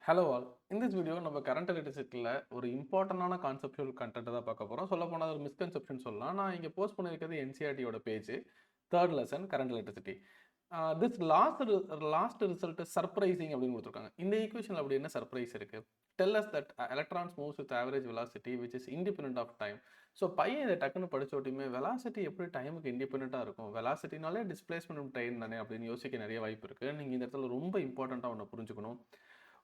Hello all. In this video நம்ம current எலக்ட்ரிசிட்டியில் ஒரு இம்பார்ட்டண்டான கான்செப்டுவல் கண்டென்ட் தான் பார்க்க போகிறோம். சொல்ல போனால் ஒரு மிஸ்கன்செப்ஷன் சொல்லலாம். நான் இங்கே போஸ்ட் பண்ணியிருக்கிறது என்சிஆர்டியோட page, third lesson current electricity. This last result surprising அப்படின்னு கொடுத்துருக்காங்க. இந்த ஈக்குவேஷனில் அப்படி என்ன சர்ப்ரைஸ் இருக்குது? Tell us that electrons moves with average velocity which is independent of time. So பையன் இதை டக்குன்னு படிச்சோட்டியுமே வெலாசிட்டி எப்படி டைமுக்கு இண்டிபெண்ட்டாக இருக்கும்? வெலாசிட்டினாலே டிஸ்பிளேஸ்மெண்ட் டைம் தானே அப்படின்னு யோசிக்க நிறைய வாய்ப்பு இருக்குது. நீங்கள் இந்த இடத்துல ரொம்ப இம்பார்ட்டண்ட்டாக ஒன்று புரிஞ்சுக்கணும்.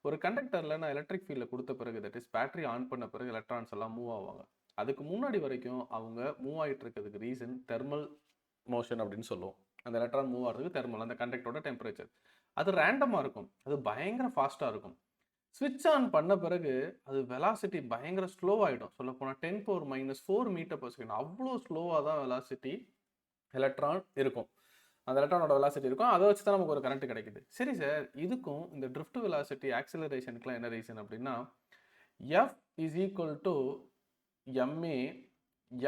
ஒரு கண்டக்டரில் நான் எலக்ட்ரிக் ஃபீல்டில் கொடுத்த பிறகு, தட் இஸ் பேட்டரி ஆன் பண்ண பிறகு எலக்ட்ரான்ஸ் எல்லாம் மூவ் ஆவாங்க. அதுக்கு முன்னாடி வரைக்கும் அவங்க மூவ் ஆகிட்டு இருக்கிறதுக்கு ரீசன் தெர்மல் மோஷன் அப்படின்னு சொல்லுவோம். அந்த எலக்ட்ரான் மூவ் ஆகிறதுக்கு தெர்மல், அந்த கண்டக்டரோட டெம்பரேச்சர் அது ரேண்டமாக இருக்கும், அது பயங்கர ஃபாஸ்ட்டாக இருக்கும். ஸ்விட்ச் ஆன் பண்ண பிறகு அது வெலாசிட்டி பயங்கர ஸ்லோ ஆகிடும். சொல்லப்போனால் 10⁻⁻⁴ மீட்டர் பர் செகண்ட், அவ்வளோ ஸ்லோவாக தான் வெலாசிட்டி எலக்ட்ரான் இருக்கும். அந்த எலக்ட்ரானோட வெலாசிட்டி இருக்கும். அதை வச்சு தான் நமக்கு ஒரு கரண்ட் கிடைக்குது. சரி சார், இதுக்கும் இந்த ட்ரிஃப்ட் வெலாசிட்டி ஆக்சிலரேஷனுக்குலாம் என்ன ரீசன் அப்படின்னா, F is equal to MA,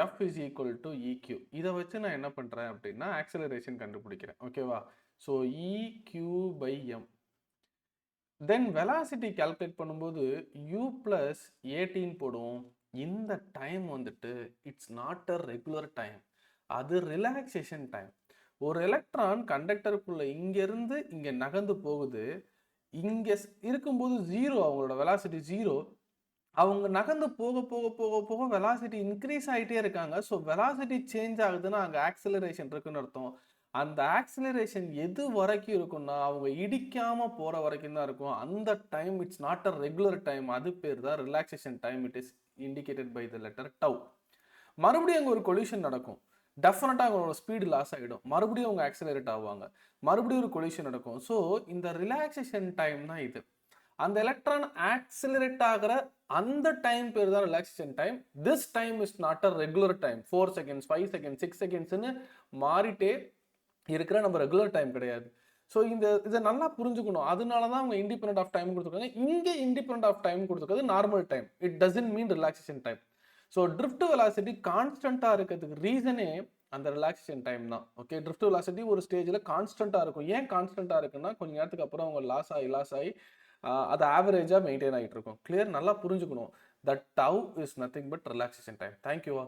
F is equal to EQ. இதை வச்சு நான் என்ன பண்ணுறேன் அப்படின்னா ஆக்சிலரேஷன் கண்டுபிடிக்கிறேன். ஓகேவா? So EQ by M. Then velocity calculate பண்ணும்போது u + 18 போடுவோம். இந்த டைம் வந்துட்டு it's not a regular time, அது ரிலாக்ஸேஷன் டைம். ஒரு எலக்ட்ரான் கண்டக்டருக்குள்ள இங்கிருந்து இங்கே நகர்ந்து போகுது. இங்கே இருக்கும்போது ஜீரோ, அவங்களோட வெலாசிட்டி ஜீரோ. அவங்க நகர்ந்து போக போக போக போக வெலாசிட்டி இன்க்ரீஸ் ஆகிட்டே இருக்காங்க. ஸோ வெலாசிட்டி சேஞ்ச் ஆகுதுன்னா அங்கே ஆக்சிலரேஷன் இருக்குன்னு அர்த்தம். அந்த ஆக்சிலரேஷன் எது வரைக்கும் இருக்கும்னா அவங்க இடிக்காமல் போகிற வரைக்கும் தான் இருக்கும். அந்த time it's not a regular time, அது பேர் தான் relaxation time. It is indicated by the letter tau. மறுபடியும் அங்கே ஒரு கொலிஷன் நடக்கும். டெஃபினட்டாக அவங்களோட ஸ்பீடு லாஸ் ஆகிடும். மறுபடியும் அவங்க ஆக்சிலரேட் ஆவாங்க. மறுபடியும் ஒரு கொலிஷன் நடக்கும். ஸோ இந்த ரிலாக்ஸேஷன் டைம் தான் இது. அந்த எலக்ட்ரான் ஆக்சிலரேட் ஆகிற அந்த டைம் பேர் தான் relaxation time. This time is not a regular time. 4 seconds, 5 seconds, 6 செகண்ட்ஸ்னு மாறிட்டே இருக்கிற நம்ம ரெகுலர் டைம் கிடையாது. ஸோ இதை நல்லா புரிஞ்சுக்கணும். அதனால தான் அவங்க இண்டிபெண்டன்ட் ஆஃப் டைம் கொடுத்துருக்காங்க. இங்கே இண்டிபெண்டன்ட் ஆஃப் டைம் கொடுத்துருக்கிறது normal time. It doesn't mean relaxation time. So drift velocity கான்ஸ்டன்ட்டாக இருக்கிறதுக்கு ரீசனே அந்த ரிலாக்ஸேஷன் டைம் தான். ஓகே, ட்ரிஃப்ட் வெலாசிட்டி ஒரு ஸ்டேஜில் கான்ஸ்டன்ட்டாக இருக்கும். ஏன் கான்ஸ்டன்ட்டாக இருக்குன்னா கொஞ்சம் நேரத்துக்கு அப்புறம் அவங்க லாஸ் ஆகி அது ஆவரேஜாக மெயின்டைன் ஆகிட்டு இருக்கும். கிளியர்? நல்லா புரிஞ்சுக்கணும். That tau is nothing but relaxation time. தேங்க்யூவா.